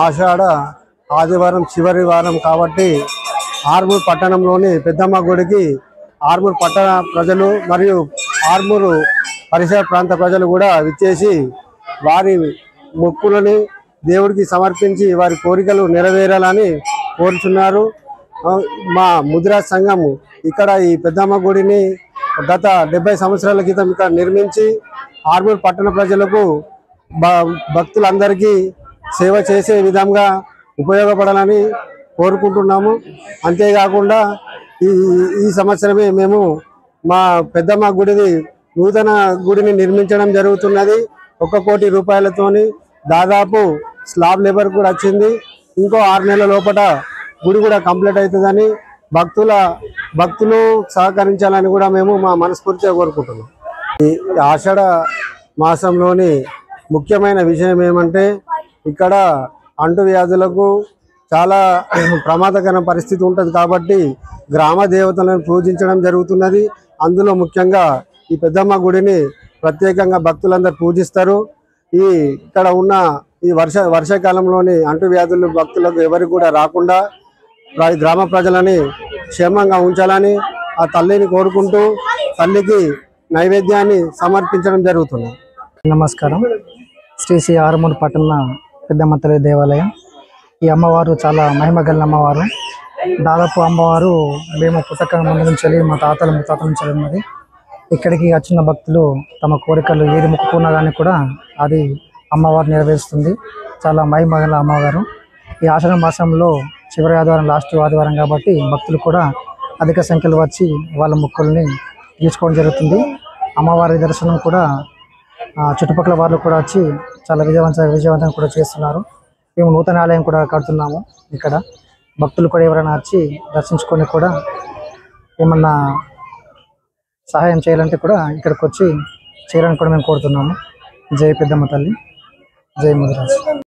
ఆషాఢ ఆదివారం చివరి వారం కాబట్టి ఆర్మూర్ పట్టణంలోని పెద్దమ్మ గుడికి ఆర్మూర్ పట్టణ ప్రజలు మరియు ఆర్మూరు పరిసర ప్రాంత ప్రజలు కూడా విచ్చేసి వారి మొక్కులని దేవుడికి సమర్పించి వారి కోరికలు నెరవేరాలని కోరుచున్నారు. మా ముదిరాజ్ సంఘం ఇక్కడ ఈ పెద్దమ్మ గుడిని గత 70 సంవత్సరాల క్రితం ఇక్కడ నిర్మించి ఆర్మూర్ పట్టణ ప్రజలకు భక్తులందరికీ సేవ చేసే విధంగా ఉపయోగపడాలని కోరుకుంటున్నాము. అంతేకాకుండా ఈ సంవత్సరమే మేము మా పెద్దమ్మ గుడిని నూతన గుడిని నిర్మించడం జరుగుతున్నది. 1 కోటి రూపాయలతోని దాదాపు స్లాబ్ లేబర్ కూడా వచ్చింది. ఇంకో 6 నెలల లోపల గుడి కూడా కంప్లీట్ అవుతుందని భక్తులు సహకరించాలని కూడా మేము మా మనస్ఫూర్తిగా కోరుకుంటున్నాం. ఈ ఆషాఢ మాసంలోని ముఖ్యమైన విషయం ఏమంటే ఇక్కడ అంటువ్యాధులకు చాలా ప్రమాదకర పరిస్థితి ఉంటుంది కాబట్టి గ్రామ దేవతలను పూజించడం జరుగుతున్నది. అందులో ముఖ్యంగా ఈ పెద్దమ్మ గుడిని ప్రత్యేకంగా భక్తులందరూ పూజిస్తారు. ఇక్కడ ఉన్న ఈ వర్షాకాలంలోని అంటువ్యాధులు భక్తులకు ఎవరికి కూడా రాకుండా గ్రామ ప్రజలని క్షేమంగా ఉంచాలని ఆ తల్లిని కోరుకుంటూ తల్లికి నైవేద్యాన్ని సమర్పించడం జరుగుతుంది. నమస్కారం. శ్రీ ఆర్మూర్ పట్టణ పెద్దమ్మ తల్లి దేవాలయం. ఈ అమ్మవారు చాలా మహిమగల అమ్మవారు. దాదాపు అమ్మవారు మేము పుట్టక ముందు నుంచి మా తాతల ముత్తాతల నుంచి ఉన్నది. ఇక్కడికి వచ్చిన భక్తులు తమ కోరికలు ఏది మొక్కుకున్నా కానీ కూడా అది అమ్మవారు నెరవేరుస్తుంది. చాలా మహిమగల అమ్మవారు. ఈ ఆషాఢ మాసంలో చివరి ఆదివారం లాస్ట్ ఆదివారం కాబట్టి భక్తులు కూడా అధిక సంఖ్యలో వచ్చి వాళ్ళ మొక్కుల్ని తీర్చుకోవడం జరుగుతుంది. అమ్మవారి దర్శనం కూడా చుట్టుపక్కల వాళ్ళు కూడా వచ్చి చాలా విజయవంతంగా కూడా చేస్తున్నారు. మేము నూతన ఆలయం కూడా కడుతున్నాము. ఇక్కడ భక్తులు కూడా ఎవరైనా వచ్చి దర్శించుకొని కూడా ఏమన్నా సహాయం చేయాలంటే కూడా ఇక్కడికి వచ్చి చేయాలని కూడా మేము కోరుతున్నాము. జై పెద్దమ్మ తల్లి, జై ముదిరాజ్.